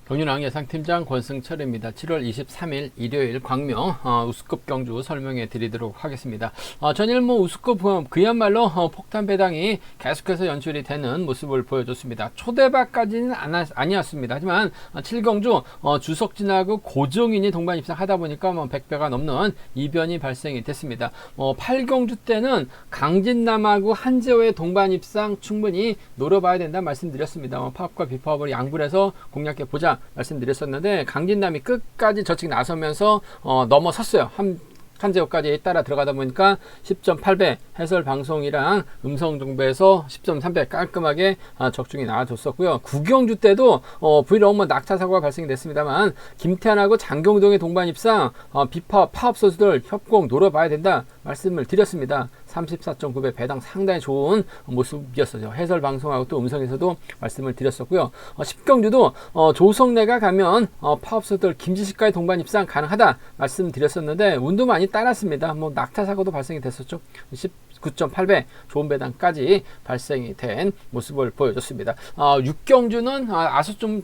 경륜왕 예상팀장 권승철입니다. 7월 23일 일요일 광명 우수급 경주 설명해 드리도록 하겠습니다. 전일 우수급 그야말로 폭탄 배당이 계속해서 연출이 되는 모습을 보여줬습니다. 초대박까지는 아니었습니다. 하지만 7경주 주석진하고 고정인이 동반 입상하다 보니까 100배가 넘는 이변이 발생이 됐습니다. 8경주 때는 강진남하고 한재호의 동반 입상 충분히 노려봐야 된다 말씀드렸습니다. 파업과 비파업을 양분해서 공략해 보자 말씀드렸었는데 강진남이 끝까지 저측 나서면서 넘어섰어요. 한재호까지 따라 들어가다 보니까 10.8배 해설 방송이랑 음성 정보에서 10.3배 깔끔하게 적중이 나와줬었고요. 9경주 때도 브이로그 낙차 사고가 발생이 됐습니다만 김태환하고 장경동의 동반 입상 파업 선수들 협공 노려봐야 된다 말씀을 드렸습니다. 34.9배 배당 상당히 좋은 모습이었어요. 해설 방송하고 또 음성에서도 말씀을 드렸었고요. 10경주도 조성래가 가면 파업선수들 김지식과의 동반 입상 가능하다 말씀드렸었는데 운도 많이 따랐습니다. 낙차 사고도 발생이 됐었죠. 19.8배 좋은 배당까지 발생이 된 모습을 보여줬습니다. 6경주는 아주 좀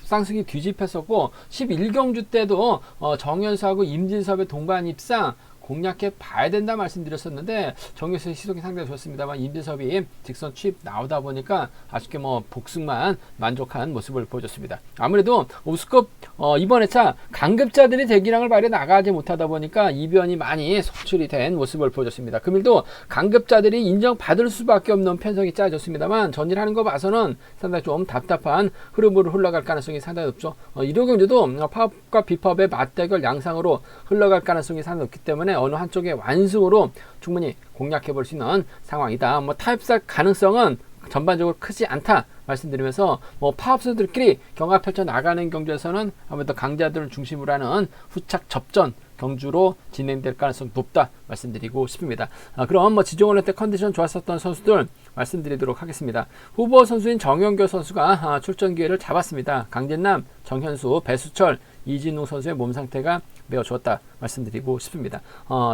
쌍승이 뒤집혔었고 11경주 때도 정현수하고 임진섭의 동반 입상 공략해 봐야 된다 말씀드렸었는데 정현수의 시속이 상당히 좋았습니다만 임진섭이 직선 취입 나오다 보니까 아쉽게 복승만 만족한 모습을 보여줬습니다. 아무래도 우수급 이번 회차 강급자들이 대기량을 발휘해 나가지 못하다 보니까 이변이 많이 속출이 된 모습을 보여줬습니다. 금일도 강급자들이 인정받을 수밖에 없는 편성이 짜졌습니다만 전일하는 거 봐서는 상당히 좀 답답한 흐름으로 흘러갈 가능성이 상당히 높죠. 1호 경주도 파업과 비파업의 맞대결 양상으로 흘러갈 가능성이 상당히 높기 때문에 어느 한쪽의 완승으로 충분히 공략해 볼 수 있는 상황이다. 타입살 가능성은 전반적으로 크지 않다 말씀드리면서 파업선수들끼리 경합 펼쳐 나가는 경주에서는 아무래도 강자들을 중심으로 하는 후착 접전 경주로 진행될 가능성이 높다 말씀드리고 싶습니다. 그럼 지종원 때 컨디션 좋았었던 선수들 말씀드리도록 하겠습니다. 후보 선수인 정영교 선수가 출전 기회를 잡았습니다. 강진남, 정현수, 배수철, 이진웅 선수의 몸 상태가 매우 좋았다 말씀드리고 싶습니다.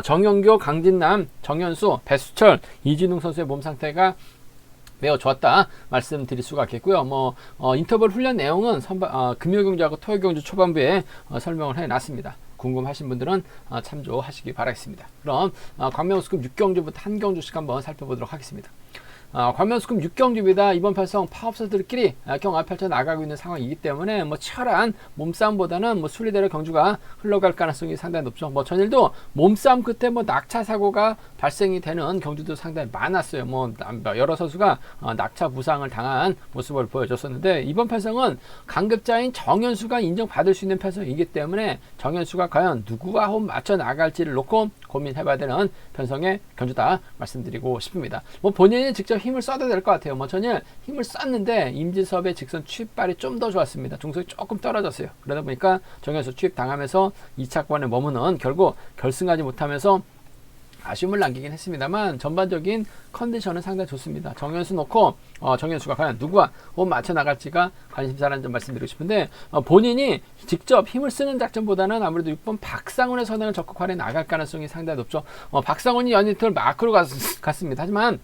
정영교, 강진남, 정현수, 배수철, 이진웅 선수의 몸 상태가 매우 좋았다 말씀드릴 수가 있겠고요. 인터벌 훈련 내용은 금요경주하고 토요경주 초반부에 설명을 해놨습니다. 궁금하신 분들은 참조하시기 바라겠습니다. 그럼 광명우수급 6경주부터 한 경주씩 한번 살펴보도록 하겠습니다. 광명우수급 6경주입니다. 이번 편성 파업선수들끼리 경합 펼쳐 나가고 있는 상황이기 때문에 치열한 몸싸움보다는 순리대로 경주가 흘러갈 가능성이 상당히 높죠. 전일도 몸싸움 끝에 낙차 사고가 발생이 되는 경주도 상당히 많았어요. 여러 선수가 낙차 부상을 당한 모습을 보여줬었는데 이번 편성은 강급자인 정현수가 인정받을 수 있는 편성이기 때문에 정현수가 과연 누구와 호흡 맞춰 나갈지를 놓고 고민해봐야 되는 편성의 경주다 말씀드리고 싶습니다. 본인이 직접 힘을 써도 될 것 같아요. 전일 힘을 썼는데 임진섭의 직선 취입발이 좀 더 좋았습니다. 중속이 조금 떨어졌어요. 그러다 보니까 정현수 취입 당하면서 2차권에 머무는 결국 결승하지 못하면서 아쉬움을 남기긴 했습니다만 전반적인 컨디션은 상당히 좋습니다. 정현수 놓고 정현수가 과연 누구와 호흡 맞춰 나갈지가 관심사라는 점 말씀드리고 싶은데 본인이 직접 힘을 쓰는 작전보다는 아무래도 6번 박상훈의 선행을 적극 활용해 나갈 가능성이 상당히 높죠. 박상훈이 연이틀 마크로 갔습니다. 하지만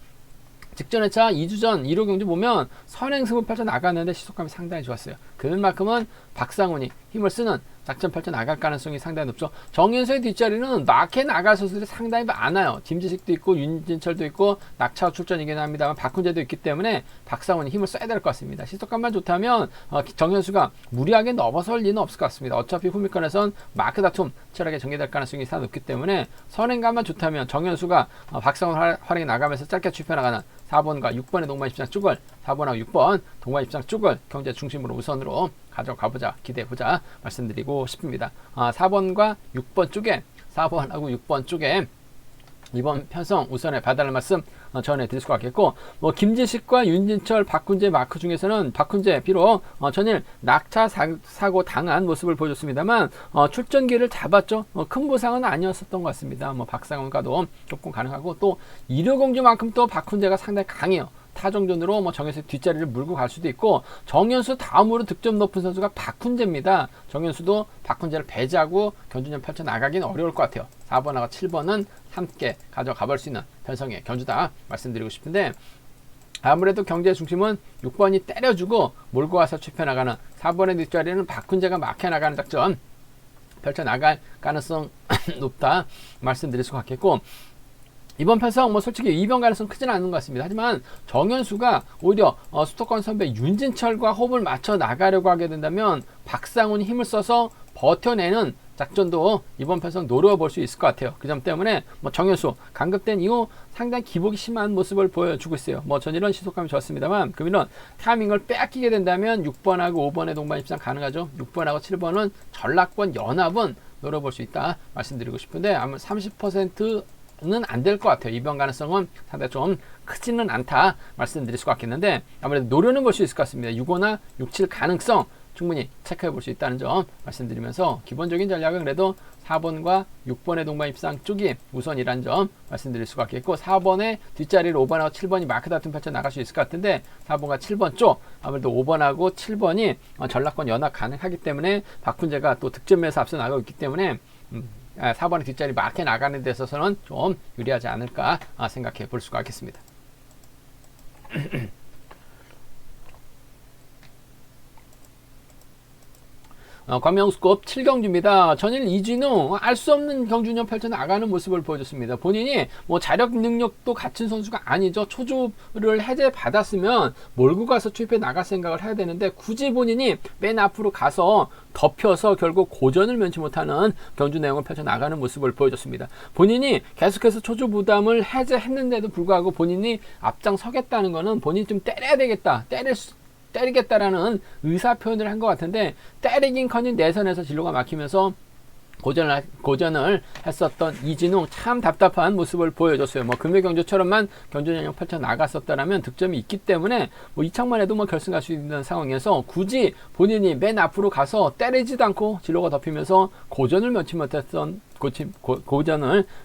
직전 회차 2주 전 1호 경주 보면 선행승을 펼쳐 나갔는데 시속감이 상당히 좋았어요. 그만큼은 박상훈이 힘을 쓰는 작전 펼쳐 나갈 가능성이 상당히 높죠. 정현수의 뒷자리는 낙해 나갈 선수들이 상당히 많아요. 김지식도 있고 윤진철도 있고 낙차 출전이긴 합니다만 박훈재도 있기 때문에 박상훈이 힘을 써야 될 것 같습니다. 시속감만 좋다면 정현수가 무리하게 넘어설 리는 없을 것 같습니다. 어차피 후미권에선 마크 다툼 치열하게 전개될 가능성이 상당히 높기 때문에 선행감만 좋다면 정현수가 박상훈 활용해 나가면서 짧게 출입해 나가는 4번과 6번의 동반 입장 쭉을 4번하고 6번 동반 입장 쭉을 경제 중심으로 우선으로 가져가보자 기대해보자 말씀드리고 싶습니다. 4번과 6번 쪽에 4번하고 6번 쪽에 이번 편성 우선에 봐달라는 말씀 전해드릴 수가 있겠고 김지식과 윤진철, 박훈재 마크 중에서는 박훈재 비록 전일 낙차 사고 당한 모습을 보여줬습니다만 출전기를 잡았죠. 큰 부상은 아니었었던 것 같습니다. 박상훈과도 조금 가능하고 또 1호 공주만큼 또 박훈재가 상당히 강해요. 타종전으로 정현수 뒷자리를 물고 갈 수도 있고 정현수 다음으로 득점 높은 선수가 박훈재입니다. 정현수도 박훈재를 배제하고 경주전 펼쳐 나가기는 어려울 것 같아요. 4번하고 7번은 함께 가져가 볼 수 있는 편성의 경주다 말씀드리고 싶은데 아무래도 경제 중심은 6번이 때려주고 몰고 와서 좁혀나가는 4번의 뒷자리는 박훈재가 막혀나가는 작전 펼쳐나갈 가능성 높다 말씀드릴 수가 있겠고, 이번 편성 뭐 솔직히 2번 가능성 크지는 않은 것 같습니다. 하지만 정현수가 오히려 수도권 선배 윤진철과 호흡을 맞춰 나가려고 하게 된다면 박상훈이 힘을 써서 버텨내는 작전도 이번 편성 노려볼 수 있을 것 같아요. 그 점 때문에 뭐 정현수 감급된 이후 상당히 기복이 심한 모습을 보여주고 있어요. 뭐 전일은 시속감이 좋았습니다만 금일은 타이밍을 빼앗기게 된다면 6번하고 5번의 동반 입상 가능하죠. 6번하고 7번은 전락권 연합은 노려볼 수 있다 말씀드리고 싶은데 아마 30%는 안 될 것 같아요. 이번 가능성은 상당히 좀 크지는 않다 말씀드릴 수가 있겠는데 아무래도 노려는 볼 수 있을 것 같습니다. 6호나 6, 7 가능성 충분히 체크해 볼 수 있다는 점 말씀드리면서 기본적인 전략은 그래도 4번과 6번의 동반 입상 쪽이 우선이라는 점 말씀드릴 수가 있겠고, 4번의 뒷자리를 5번하고 7번이 마크 다툼 펼쳐 나갈 수 있을 것 같은데 4번과 7번 쪽 아무래도 5번하고 7번이 전락권 연합 가능하기 때문에 박훈재가 또 득점에서 앞서 나가고 있기 때문에 4번의 뒷자리 마크에 나가는 데 있어서는 좀 유리하지 않을까 생각해 볼 수가 있겠습니다. 광명우스컵 7경주입니다. 전일 이진우 알 수 없는 경주년 펼쳐 나가는 모습을 보여줬습니다. 본인이 뭐 자력 능력도 갖춘 선수가 아니죠. 초조를 해제 받았으면 몰고 가서 투입해 나갈 생각을 해야 되는데 굳이 본인이 맨 앞으로 가서 덮여서 결국 고전을 면치 못하는 경주 내용을 펼쳐 나가는 모습을 보여줬습니다. 본인이 계속해서 초조 부담을 해제했는데도 불구하고 본인이 앞장서겠다는 거는 본인이 좀 때려야 되겠다, 때리겠다라는 의사 표현을 한 것 같은데 때리긴커녕 내선에서 진로가 막히면서 고전을 했었던 이진웅 참 답답한 모습을 보여줬어요. 뭐 금요경주처럼만 경주전형 펼쳐 나갔었다라면 득점이 있기 때문에 뭐 이창만 해도 뭐 결승 갈 수 있는 상황에서 굳이 본인이 맨 앞으로 가서 때리지도 않고 진로가 덮이면서 고전을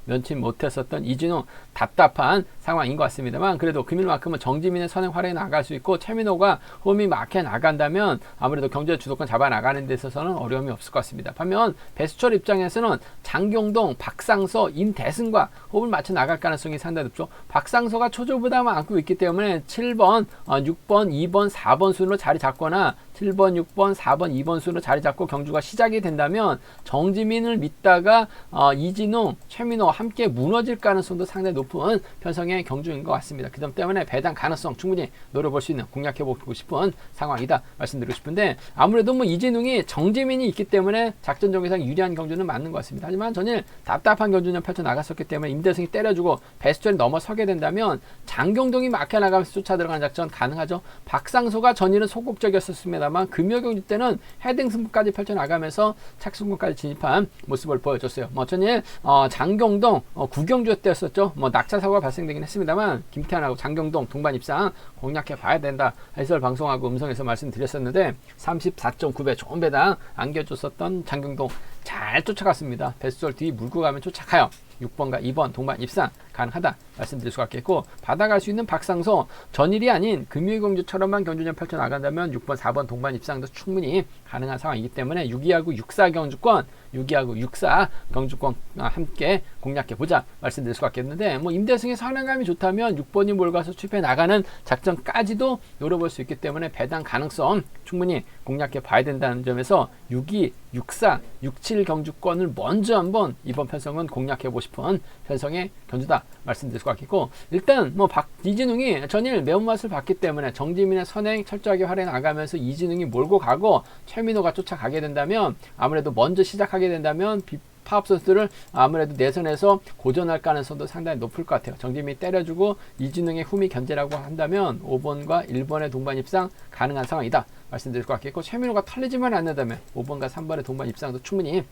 면치 못했었던 이진우 답답한 상황인 것 같습니다만, 그래도 금일만큼은 정지민의 선행 활약에 나갈 수 있고 최민호가 홈이 막혀 나간다면 아무래도 경제 주도권 잡아 나가는 데 있어서는 어려움이 없을 것 같습니다. 반면 배수철 입장에서는 장경동, 박상서, 임대승과 호흡을 맞춰 나갈 가능성이 상당히 높죠. 박상서가 초조 부담을 안고 있기 때문에 7번, 6번, 2번, 4번 순으로 자리 잡거나 7번, 6번, 4번, 2번 순으로 자리 잡고 경주가 시작이 된다면 정지민을 믿다가 이진웅, 최민호 함께 무너질 가능성도 상당히 높은 편성의 경주인 것 같습니다. 그 점 때문에 배당 가능성 충분히 노려볼 수 있는, 공략해보고 싶은 상황이다 말씀드리고 싶은데, 아무래도 뭐 이진웅이 정지민이 있기 때문에 작전적에서 유리한 경주는 맞는 것 같습니다. 하지만 전일 답답한 경주는 펼쳐 나갔었기 때문에 임대승이 때려주고 배수철이 넘어서게 된다면 장경동이 막혀나가면서 쫓아 들어가는 작전 가능하죠. 박상소가 전일은 소극적이었습니다만 금요경주 때는 헤딩 승부까지 펼쳐 나가면서 착승부까지 진입한 모습을 보여줬어요. 뭐 전일 장경동 구경주 때였었죠. 뭐 낙차 사고가 발생되긴 했습니다만 김태환하고 장경동 동반 입상 공략해 봐야 된다 해설 방송하고 음성에서 말씀드렸었는데 34.9배 좋은 배당 안겨줬었던 장경동 잘 쫓아갔습니다. 배수철 뒤 물고 가면 쫓아가요. 6번과 2번 동반 입상 가능하다 말씀드릴 수가 있겠고, 받아갈 수 있는 박상서 전일이 아닌 금요일경주처럼만 경주전 펼쳐 나간다면 6번, 4번 동반 입상도 충분히 가능한 상황이기 때문에 6위하고 6사 경주권, 6위하고 6사 경주권 함께 공략해보자 말씀드릴 수가 있겠는데, 뭐 임대승의 상황감이 좋다면 6번이 몰가서 취입해 나가는 작전까지도 노려볼 수 있기 때문에 배당 가능성 충분히 공략해 봐야 된다는 점에서 6위, 6사, 67 경주권을 먼저 한번 이번 편성은 공략해보고 싶은 편성의 경주다 말씀드릴 수가 있겠고, 일단 뭐 이진웅이 전일 매운맛을 봤기 때문에 정지민의 선행 철저하게 활용해 나가면서 이진웅이 몰고 가고 최민호가 쫓아가게 된다면 아무래도 먼저 시작하게 된다면 파업 선수들을 아무래도 내선에서 고전할 가능성도 상당히 높을 것 같아요. 정지민이 때려주고 이진웅의 흠이 견제라고 한다면 5번과 1번의 동반 입상 가능한 상황이다 말씀드릴 것 같겠고, 최민호가 털리지만 않는다면 5번과 3번의 동반 입상도 충분히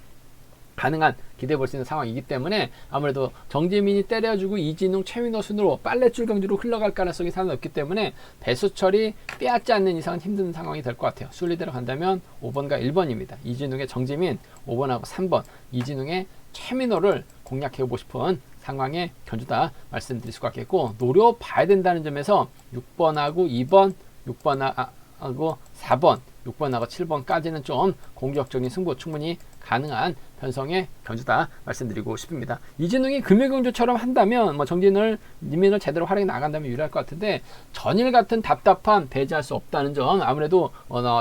가능한 기대해 볼 수 있는 상황이기 때문에 아무래도 정지민이 때려주고 이진웅, 최민호 순으로 빨래줄 경주로 흘러갈 가능성이 상당히 높기 때문에 배수철이 빼앗지 않는 이상은 힘든 상황이 될 것 같아요. 순리대로 간다면 5번과 1번입니다. 이진웅의 정지민, 5번하고 3번, 이진웅의 최민호를 공략해보고 싶은 상황의 경주다 말씀드릴 수가 있겠고, 노려봐야 된다는 점에서 6번하고 2번, 6번하고 4번 6번하고 7번까지는 좀 공격적인 승부 충분히 가능한 편성의 경주다 말씀드리고 싶습니다. 이진웅이 금요경주처럼 한다면 뭐 정진을 님민을 제대로 활용해 나간다면 유리할 것 같은데 전일 같은 답답한 배제할 수 없다는 점 아무래도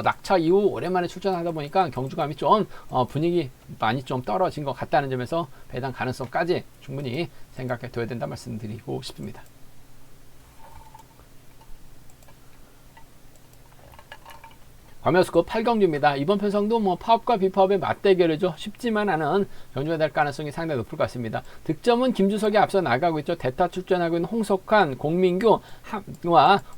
낙차 이후 오랜만에 출전하다 보니까 경주감이 좀 분위기 많이 좀 떨어진 것 같다는 점에서 배당 가능성까지 충분히 생각해 둬야 된다 말씀드리고 싶습니다. 과메우스컵 8경주입니다. 이번 편성도 뭐 파업과 비파업의 맞대결이죠. 쉽지만 않은 경주가 될 가능성이 상당히 높을 것 같습니다. 득점은 김주석이 앞서 나가고 있죠. 대타 출전하고 있는 홍석환, 공민규와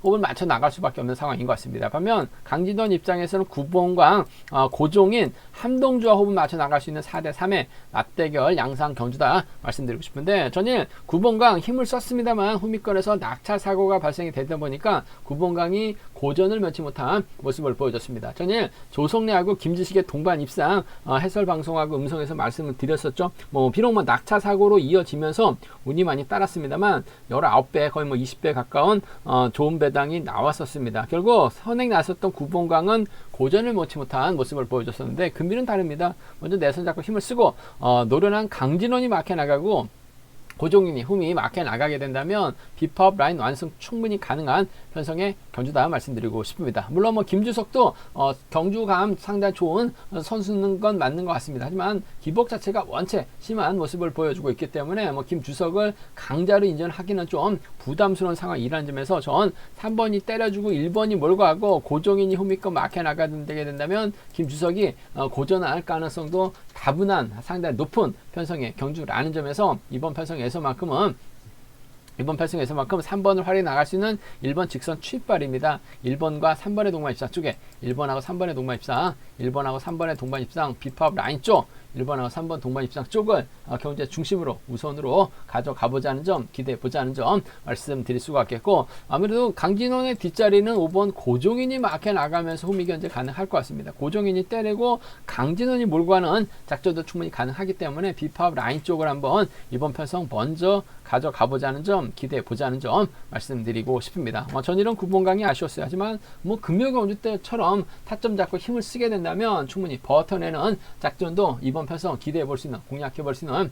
호흡을 맞춰 나갈 수밖에 없는 상황인 것 같습니다. 반면 강진원 입장에서는 구봉광, 고종인, 함동주와 호흡을 맞춰 나갈 수 있는 4대3의 맞대결 양상 경주다 말씀드리고 싶은데 전일 구봉광 힘을 썼습니다만 후미권에서 낙차 사고가 발생이 되다 보니까 구봉광이 고전을 면치 못한 모습을 보여줬습니다. 전일 조성래하고 김지식의 동반 입상 해설 방송하고 음성에서 말씀을 드렸었죠. 뭐 비록 뭐 낙차 사고로 이어지면서 운이 많이 따랐습니다만 19배 거의 뭐 20배 가까운 좋은 배당이 나왔었습니다. 결국 선행 나섰던 구봉광은 고전을 못치 못한 모습을 보여줬었는데 금비는 다릅니다. 먼저 내선 잡고 힘을 쓰고 노련한 강진원이 막혀 나가고 고종인이 흠이 막혀 나가게 된다면 비파업 라인 완성 충분히 가능한 편성의 경주다 말씀드리고 싶습니다. 물론 뭐 김주석도 경주감 상당히 좋은 선수는 건 맞는 것 같습니다. 하지만 기복 자체가 원체 심한 모습을 보여주고 있기 때문에 뭐 김주석을 강자로 인정하기는 좀 부담스러운 상황이라는 점에서 전 3번이 때려주고 1번이 몰고 가고 고종인이 흠이껏 막혀 나가게 된다면 김주석이 고전할 가능성도 다분한 상당히 높은 편성의 경주라는 점에서 이번 편성에서만큼은 3번을 활용해 나갈 수 있는 1번 직선 추입발입니다. 1번과 3번의 동반 입상 쪽에 1번하고 3번의 동반 입상, 1번하고 3번의 동반 입상 비파업 라인 쪽 1번하고 3번 동반 입상 쪽을 경제 중심으로 우선으로 가져가보자는 점, 기대해보자는 점 말씀드릴 수가 있겠고 아무래도 강진원의 뒷자리는 5번 고종인이 막혀 나가면서 호미 견제 가능할 것 같습니다. 고종인이 때리고 강진원이 몰고 가는 작전도 충분히 가능하기 때문에 비파업 라인 쪽을 한번 이번 편성 먼저 가져가보자는 점, 기대해보자는 점 말씀드리고 싶습니다. 전일은 구봉강이 아쉬웠어요. 하지만 뭐 금요경주 때처럼 타점 잡고 힘을 쓰게 된다면 충분히 버텨내는 작전도 이번 편성 기대해볼 수 있는, 공략해볼 수 있는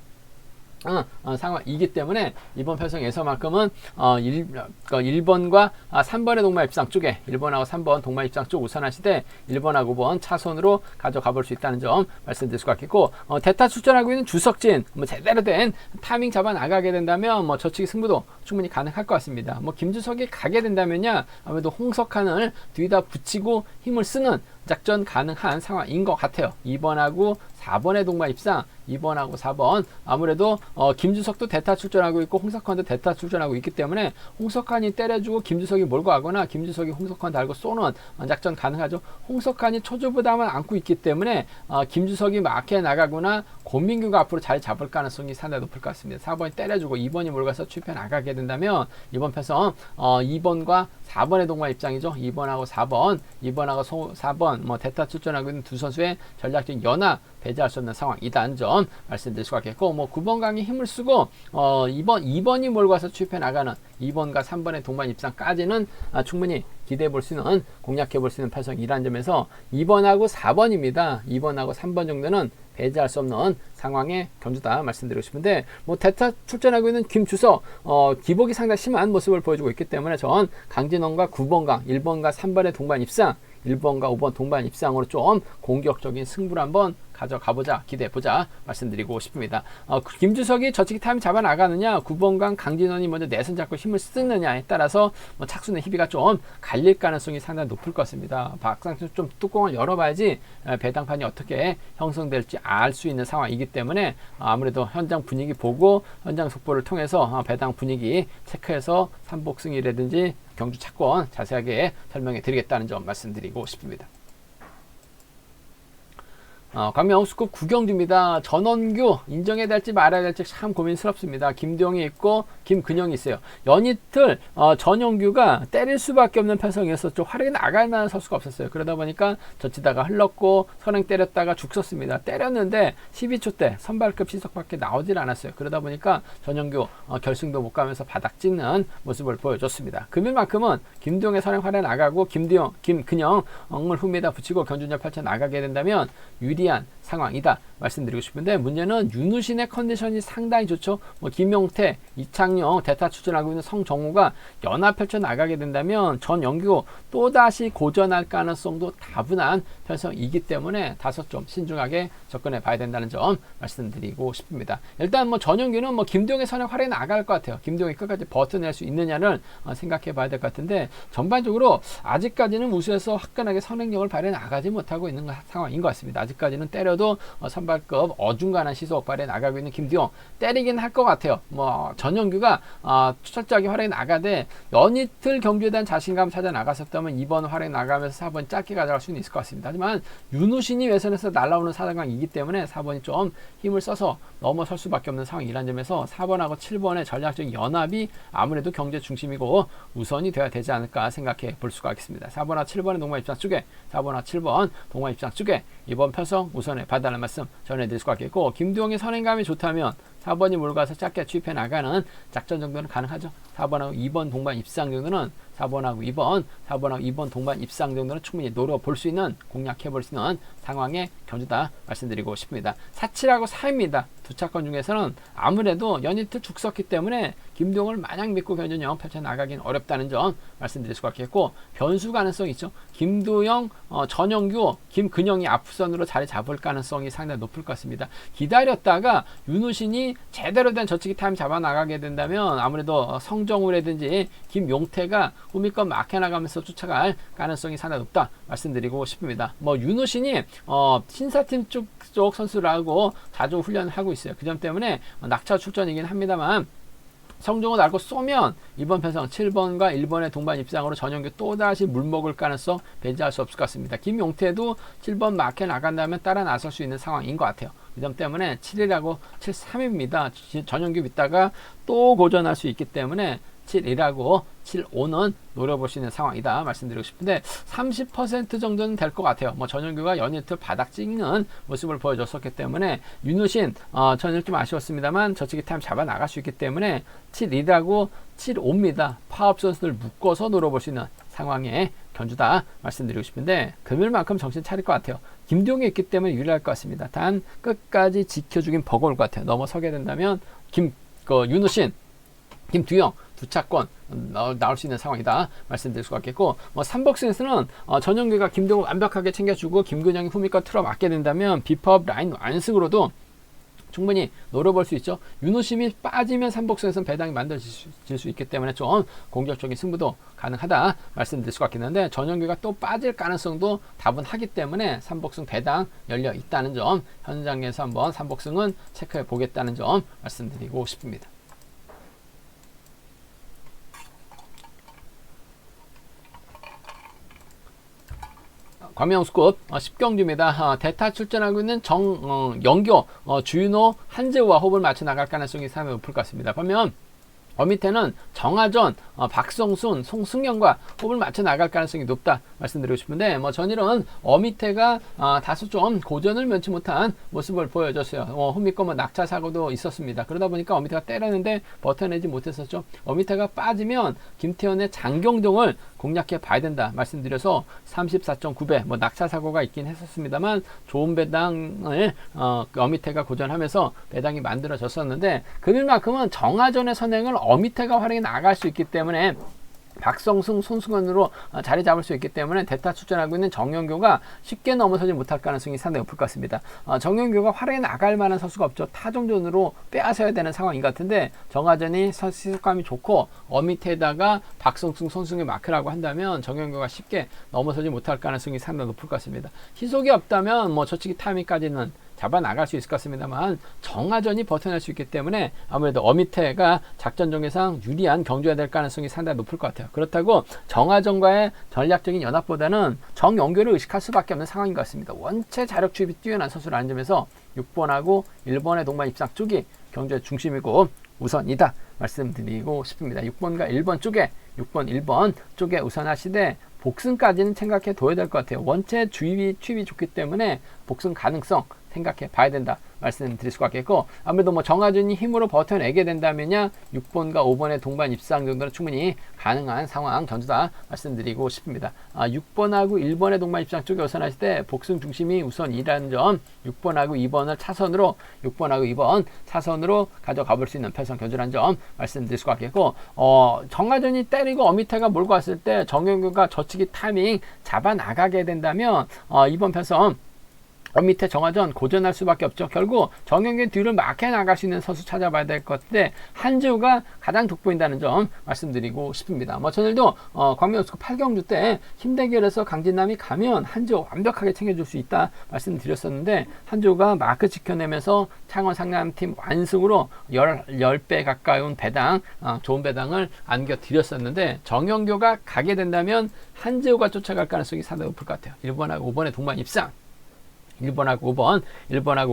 상황이기 때문에 이번 편성에서만큼은 1번과 3번의 동반 입상 쪽에 1번하고 3번 동반 입상 쪽 우선하시되 1번하고 5번 차선으로 가져가 볼 수 있다는 점 말씀드릴 수가 있겠고 대타 출전하고 있는 주석진 뭐 제대로 된 타이밍 잡아 나가게 된다면 뭐 저측의 승부도 충분히 가능할 것 같습니다. 뭐 김주석이 가게 된다면야 아무래도 홍석환을 뒤에다 붙이고 힘을 쓰는 작전 가능한 상황인 것 같아요. 2번하고 4번의 동반 입상 2번하고 4번 아무래도 김주석도 대타 출전하고 있고 홍석환도 대타 출전하고 있기 때문에 홍석환이 때려주고 김주석이 몰고 가거나 김주석이 홍석환 달고 쏘는 작전 가능하죠. 홍석환이 초조부담을 안고 있기 때문에 김주석이 막혀 나가거나 권민규가 앞으로 자리 잡을 가능성이 상당히 높을 것 같습니다. 4번이 때려주고 2번이 몰고 가서 출패 나가게 된다면 이번 편성 2번과 4번의 동반 입장이죠. 2번하고 4번 2번하고 4번 뭐 대타 출전하고 있는 두 선수의 전략적인 연합 배제할 수 없는 상황이다는 점 말씀드릴 수가 있겠고 뭐 9번 강이 힘을 쓰고 2번이 몰고 와서 출패 나가는 2번과 3번의 동반 입상까지는 충분히 기대해 볼 수 있는 공략해 볼 수 있는 편성이라는 점에서 2번하고 4번입니다. 2번하고 3번 정도는 배제할 수 없는 상황의 경주다 말씀드리고 싶은데 뭐 대타 출전하고 있는 김주석 기복이 상당히 심한 모습을 보여주고 있기 때문에 전 강진원과 9번강 1번과 3번의 동반 입상 1번과 5번 동반 입상으로 좀 공격적인 승부를 한번 가져가보자 기대해보자 말씀드리고 싶습니다. 김주석이 저치기 타임 잡아 나가느냐 9번강 강진원이 먼저 내선 잡고 힘을 쓰느냐에 따라서 뭐 착수는 희비가 좀 갈릴 가능성이 상당히 높을 것 같습니다. 박상수 좀 뚜껑을 열어봐야지 배당판이 어떻게 형성될지 알 수 있는 상황이기 때문에 아무래도 현장 분위기 보고 현장 속보를 통해서 배당 분위기 체크해서 삼복승이라든지 경주 차권 자세하게 설명해 드리겠다는 점 말씀드리고 싶습니다. 광명 우스컵 구경주입니다. 전원규 인정해야 될지 말아야 될지 참 고민스럽습니다. 김두영이 있고 김근영이 있어요. 연이틀 전용규가 때릴 수밖에 없는 편성이었었죠. 활약이 나갈 만한 선수가 없었어요. 그러다 보니까 젖히다가 흘렀고 선행 때렸다가 죽 썼습니다. 때렸는데 12초 때 선발급 시석밖에 나오질 않았어요. 그러다 보니까 전용규 결승도 못 가면서 바닥 찍는 모습을 보여줬습니다. 금일만큼은 김두영의 선행 활약 나가고 김두영, 김근영을 흠에다 붙이고 견준열 펼쳐 나가게 된다면 유리한 상황이다 말씀드리고 싶은데, 문제는 윤우신의 컨디션이 상당히 좋죠. 김용태, 이창용, 대타 추천하고 있는 성정우가 연합 펼쳐 나가게 된다면 전영규 또다시 고전할 가능성도 다분한 편성이기 때문에 다소 좀 신중하게 접근해 봐야 된다는 점 말씀드리고 싶습니다. 일단 전영규는 김두영의 선행 활약이 나갈 것 같아요. 김두영이 끝까지 버텨낼 수 있느냐를 생각해 봐야 될 것 같은데, 전반적으로 아직까지는 우수에서 화끈하게 선행력을 발휘해 나가지 못하고 있는 상황인 것 같습니다. 아직까지는 때려도 선발급 어중간한 시속 발휘해 나가고 있는 김두영, 때리긴 할 것 같아요. 전영규가 철저하게 활약이 나가되 연이틀 경기에 대한 자신감 찾아 나갔었다면 이번 활약 나가면서 4번 짧게 가져갈 수는 있을 것 같습니다. 하지만 윤우신이 외선에서 날아오는 사단강이기 때문에 4번이 좀 힘을 써서 넘어설 수밖에 없는 상황이라는 점에서 4번하고 7번의 전략적인 연합이 아무래도 경제 중심이고 우선이 되어야 되지 않을까 생각해 볼 수가 있겠습니다. 4번과 7번의 동반 입장 쪽에, 4번과 7번 동반 입장 쪽에 이번 편성 우선에 봐달라는 말씀 전해드릴 수가 있겠고, 김두영의 선행감이 좋다면 4번이 몰가서 짧게 투입해 나가는 작전 정도는 가능하죠. 4번하고 2번 동반 입상 정도는 4번하고 2번 동반 입상 정도는 충분히 노려볼 수 있는, 공략해 볼 수 있는 상황의 견주다 말씀드리고 싶습니다. 4, 7하고 4입니다. 두 차권 중에서는 아무래도 연이틀 죽 썼기 때문에 김두영을 마냥 믿고 견준형 펼쳐 나가긴 어렵다는 점 말씀드릴 수가 있겠고, 변수 가능성이 있죠. 김두영, 전영규, 김근영이 앞선으로 자리 잡을 가능성이 상당히 높을 것 같습니다. 기다렸다가 윤우신이 제대로 된 저치기 타임 잡아 나가게 된다면 아무래도 성정우라든지 김용태가 후미권 막혀나가면서 쫓아갈 가능성이 상당히 높다 말씀드리고 싶습니다. 윤우신이 신사팀 쪽 선수라고 자주 훈련을 하고 있어요. 그 점 때문에 낙차 출전이긴 합니다만, 성종을 날고 쏘면 이번 편성 7번과 1번의 동반 입상으로 전용규 또다시 물먹을 가능성 배제할 수 없을 것 같습니다. 김용태도 7번 막혀 나간다면 따라 나설 수 있는 상황인 것 같아요. 이 점 때문에 7이라고 7-3입니다. 전용규 믿다가 또 고전할 수 있기 때문에 7이라고 7-5는 노려볼 수 있는 상황이다 말씀드리고 싶은데, 30% 정도는 될 것 같아요. 전용규가 연이틀 바닥 찍는 모습을 보여줬었기 때문에 윤우신 저는 좀 아쉬웠습니다만 저치기 타임 잡아 나갈 수 있기 때문에 7-2라고 7-5입니다. 파업 선수들 묶어서 노려볼 수 있는 상황에 견주다 말씀드리고 싶은데, 금일만큼 정신 차릴 것 같아요. 김두영이 있기 때문에 유리할 것 같습니다. 단 끝까지 지켜주긴 버거울 것 같아요. 넘어서게 된다면 윤우신, 김두영 두 차권 나올 수 있는 상황이다 말씀드릴 수가 있겠고, 3복승에서는 전용규가 김두영을 완벽하게 챙겨주고 김근영이 후미권 틀어 맞게 된다면 비파업 라인 완승으로도 충분히 노려볼 수 있죠. 윤우심이 빠지면 3복승에서는 배당이 만들어질 수 있기 때문에 좀 공격적인 승부도 가능하다 말씀드릴 수가 있겠는데, 전용규가 또 빠질 가능성도 다분하기 때문에 3복승 배당 열려 있다는 점, 현장에서 한번 3복승은 체크해 보겠다는 점 말씀드리고 싶습니다. 광명 우스컵 10경주입니다. 대타 출전하고 있는 영교, 주윤호, 한재우와 호흡을 맞춰 나갈 가능성이 상당히 높을 것 같습니다. 반면 밑에는 정하전, 박성순, 송승현과 호흡을 맞춰 나갈 가능성이 높다 말씀드리고 싶은데, 전일은 밑에가 다소 좀 고전을 면치 못한 모습을 보여줬어요. 홈미권 낙차 사고도 있었습니다. 그러다 보니까 밑에가 때렸는데 버텨내지 못했었죠. 밑에가 빠지면 김태현의 장경동을 공략해 봐야 된다 말씀드려서 34.9배 낙차 사고가 있긴 했었습니다만 좋은 배당을 밑에가 고전하면서 배당이 만들어졌었는데, 금일만큼은 정하전의 선행을 밑에가 활용해 나갈 수 있기 때문에 박성승, 손승원으로 자리 잡을 수 있기 때문에 대타 출전하고 있는 정영교가 쉽게 넘어서지 못할 가능성이 상당히 높을 것 같습니다. 정영교가 활용해 나갈 만한 선수가 없죠. 타종전으로 빼앗아야 되는 상황인 것 같은데, 정하전이 시속감이 좋고 밑에다가 박성승, 손승의 마크라고 한다면 정영교가 쉽게 넘어서지 못할 가능성이 상당히 높을 것 같습니다. 시속이 없다면 저치기 타이밍까지는 잡아 나갈 수 있을 것 같습니다만 정하전이 버텨낼 수 있기 때문에 아무래도 어미태가 작전 전개상 유리한 경주가 될 가능성이 상당히 높을 것 같아요. 그렇다고 정하전과의 전략적인 연합보다는 정연교를 의식할 수밖에 없는 상황인 것 같습니다. 원체 자력 주입이 뛰어난 선수라는 점에서 6번하고 1번의 동반 입상 쪽이 경주의 중심이고 우선이다 말씀드리고 싶습니다. 6번과 1번 쪽에 6번, 1번 쪽에 우선하시되 복승까지는 생각해 둬야 될 것 같아요. 원체 투입이 좋기 때문에 복승 가능성 생각해 봐야 된다 말씀드릴 수가 있겠고, 아무래도 뭐 정하준이 힘으로 버텨내게 된다면야 6번과 5번의 동반 입상 정도는 충분히 가능한 상황 견주다 말씀드리고 싶습니다. 6번하고 1번의 동반 입상 쪽에 우선하실 때 복승 중심이 우선이라는 점, 6번하고 2번을 차선으로 6번하고 2번 차선으로 가져가 볼 수 있는 편성 견주라는 점 말씀드릴 수가 있겠고, 정하준이 때리고 어미태가 몰고 왔을 때 정영규가 저치기 타이밍 잡아 나가게 된다면 이번 편성 밑에 정하전 고전할 수밖에 없죠. 결국 정영규 뒤를 막혀 나갈 수 있는 선수 찾아봐야 될 것 같은데 한지우가 가장 돋보인다는 점 말씀드리고 싶습니다. 뭐 전일도 광명우스컵 8경주 때 힘대결에서 강진남이 가면 한지우 완벽하게 챙겨줄 수 있다 말씀드렸었는데 한지우가 마크 지켜내면서 창원 상남팀 완승으로 10배 가까운 배당, 좋은 배당을 안겨드렸었는데 정영규가 가게 된다면 한지우가 쫓아갈 가능성이 상당히 높을 것 같아요. 1번하고 5번의 동반 입상, 1번하고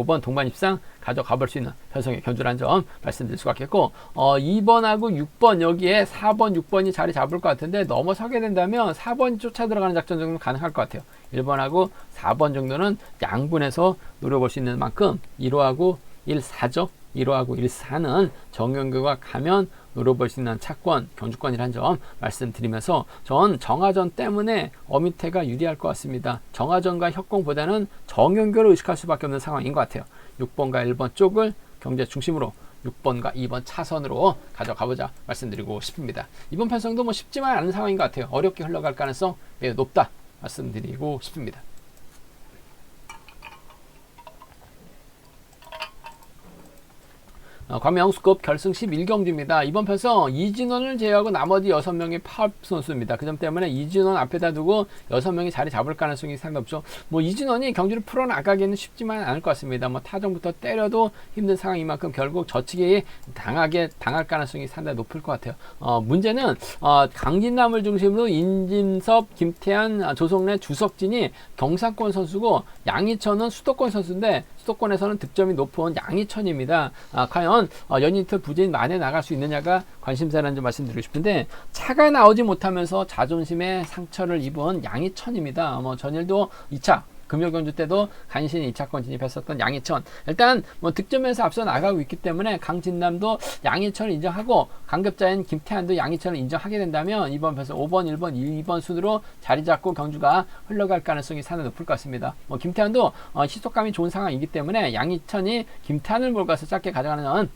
5번 동반 입상 가져가 볼 수 있는 편성의 견주라는 점 말씀드릴 수가 있겠고, 2번하고 6번 여기에 4번, 6번이 자리 잡을 것 같은데 넘어서게 된다면 4번이 쫓아 들어가는 작전 정도는 가능할 것 같아요. 1번하고 4번 정도는 양분해서 노려볼 수 있는 만큼 1호하고 1사죠. 1호하고 1사는 정영규가 가면 노려볼 수 있는 차권, 경주권이라는 점 말씀드리면서 전 정하전 때문에 어미태가 유리할 것 같습니다. 정하전과 협공보다는 정영규를 의식할 수밖에 없는 상황인 것 같아요. 6번과 1번 쪽을 경제 중심으로 6번과 2번 차선으로 가져가보자 말씀드리고 싶습니다. 이번 편성도 뭐 쉽지만 않은 상황인 것 같아요. 어렵게 흘러갈 가능성 매우 높다 말씀드리고 싶습니다. 광명우스컵 결승 11경주입니다. 이번 편성 이진원을 제외하고 나머지 6명이 파업 선수입니다. 그 점 때문에 이진원 앞에다 두고 6명이 자리 잡을 가능성이 상당히 높죠. 뭐 이진원이 경주를 풀어나가기는 쉽지만 않을 것 같습니다. 뭐 타정부터 때려도 힘든 상황인 만큼 결국 저치기 당할 가능성이 상당히 높을 것 같아요. 문제는 강진남을 중심으로 인진섭, 김태한, 조성래, 주석진이 경상권 선수고 양희천은 수도권 선수인데 수도권에서는 득점이 높은 양희천입니다. 과연 연이틀 부진 만에 나갈 수 있느냐가 관심사라는 점 말씀드리고 싶은데, 차가 나오지 못하면서 자존심에 상처를 입은 양희천입니다. 전일도 2차 금요경주 때도 간신히 2차권 진입했었던 양희천, 일단 뭐 득점에서 앞서 나가고 있기 때문에 강진남도 양희천을 인정하고 강급자인 김태환도 양희천을 인정하게 된다면 이번 편에서 5번, 1번, 2번 순으로 자리 잡고 경주가 흘러갈 가능성이 상당히 높을 것 같습니다. 김태환도 시속감이 좋은 상황이기 때문에 양희천이 김태환을 몰고 가서 짧게 가져가는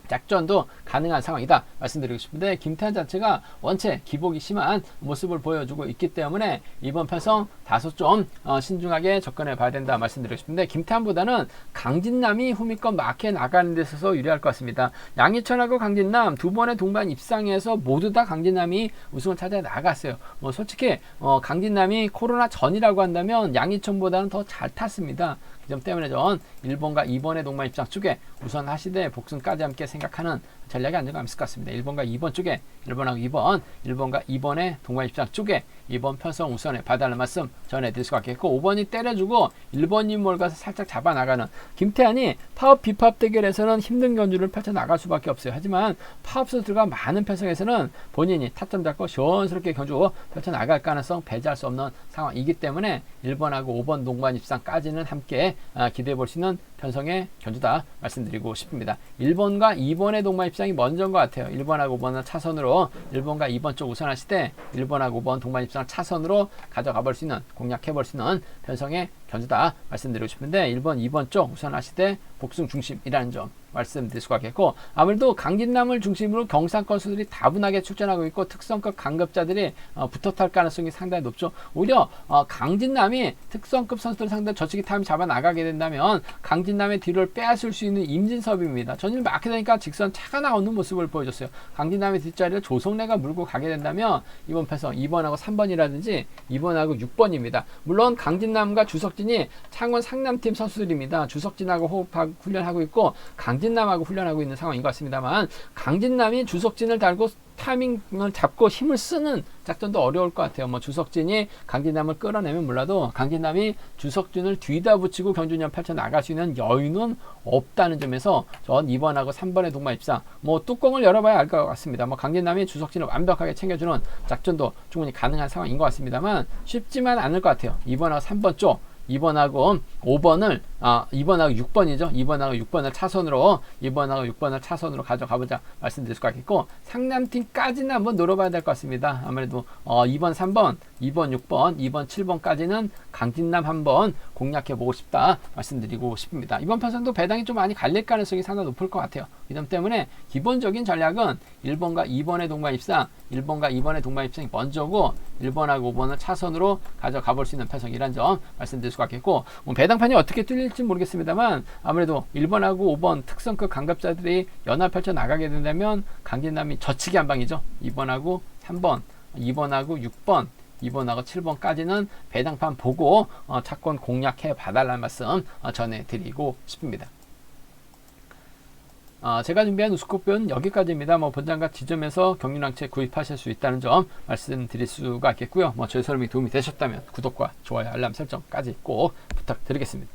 작전도 가능한 상황이다 말씀드리고 싶은데, 김태환 자체가 원체 기복이 심한 모습을 보여주고 있기 때문에 이번 편성 다소 좀 신중하게 접근해 봐야 된다 말씀드리고 싶은데, 김태환보다는 강진남이 후미권 마크에 나가는 데 있어서 유리할 것 같습니다. 양희천하고 강진남 두 번의 동반 입상에서 모두 다 강진남이 우승을 찾아 나갔어요. 솔직히 강진남이 코로나 전이라고 한다면 양희천보다는 더 잘 탔습니다. 그 점 때문에 전 1번과 2번의 동반 입상 쪽에 우선 하시되 복승까지 함께 생각하는 전략이 안정감 있을 것 같습니다. 1번과 2번 쪽에 1번하고 2번, 1번과 2번의 동반 입상 쪽에 2번 편성 우선에 봐달라는 말씀 전해드릴 수가 있겠고, 5번이 때려주고 1번이 몰가서 살짝 잡아나가는 김태환이 파업 비파업 대결에서는 힘든 견주를 펼쳐나갈 수밖에 없어요. 하지만 파업 선수가 많은 편성에서는 본인이 타점 잡고 시원스럽게 견주 펼쳐나갈 가능성 배제할 수 없는 상황이기 때문에 1번하고 5번 동반 입상까지는 함께 기대해 볼 수 있는 편성의 견주다 말씀드리고 싶습니다. 1번과 2번의 동반 입상이 먼저인 것 같아요. 1번하고 5번은 차선으로 1번과 2번 쪽 우선하실 때 1번하고 5번 동반 입상 차선으로 가져가 볼 수 있는, 공략해 볼 수 있는 편성의 견주다 말씀드리고 싶은데, 1번, 2번 쪽 우선하실 때 복승 중심이라는 점 말씀드릴 수가 있겠고, 아무래도 강진남을 중심으로 경상권 선수들이 다분하게 출전하고 있고 특성급 강급자들이 붙어탈 가능성이 상당히 높죠. 오히려 강진남이 특성급 선수들 상대 저치기 타임 잡아 나가게 된다면 강진남의 뒤를 빼앗을 수 있는 임진섭입니다. 전일 막게 되니까 직선 차가 나오는 모습을 보여줬어요. 강진남의 뒷자리를 조성래가 물고 가게 된다면 이번 패성 2번하고 3번이라든지 2번하고 6번입니다. 물론 강진남과 주석진이 창원 상남팀 선수들입니다. 주석진하고 호흡하고 훈련하고 있고 강진남하고 훈련하고 있는 상황인 것 같습니다만, 강진남이 주석진을 달고 타이밍을 잡고 힘을 쓰는 작전도 어려울 것 같아요. 뭐 주석진이 강진남을 끌어내면 몰라도 강진남이 주석진을 뒤다 붙이고 경주년 펼쳐 나갈 수 있는 여유는 없다는 점에서 전 2번하고 3번의 동반 입상 뭐 뚜껑을 열어봐야 알 것 같습니다. 뭐 강진남이 주석진을 완벽하게 챙겨주는 작전도 충분히 가능한 상황인 것 같습니다만 쉽지만 않을 것 같아요. 2번하고 3번 쪽 2번하고 5번을 2번하고 6번이죠. 2번하고 6번을 차선으로 2번하고 6번을 차선으로 가져가보자 말씀드릴 수가 있겠고, 상남팀까지는 한번 노려봐야 될 것 같습니다. 아무래도 2번, 3번, 2번, 6번, 2번, 7번까지는 강진남 한번 공략해보고 싶다 말씀드리고 싶습니다. 이번 편성도 배당이 좀 많이 갈릴 가능성이 상당히 높을 것 같아요. 이 점 때문에 기본적인 전략은 1번과 2번의 동반 입상, 1번과 2번의 동반 입상이 먼저고 1번하고 5번을 차선으로 가져가 볼 수 있는 편성이란 점 말씀드릴 수가 있겠고, 배당판이 어떻게 뚫릴지 모르겠습니다만 아무래도 1번하고 5번 특성급 강급자들이 연합 펼쳐 나가게 된다면 강진남이 젖히기 한 방이죠. 2번하고 3번, 2번하고 6번, 2번하고 7번까지는 배당판 보고 차권 공략해 봐달라는 말씀 전해드리고 싶습니다. 제가 준비한 우스코프는 여기까지입니다. 본장과 지점에서 경륜항체 구입하실 수 있다는 점 말씀드릴 수가 있겠고요. 저희 설명이 도움이 되셨다면 구독과 좋아요, 알람 설정까지 꼭 부탁드리겠습니다.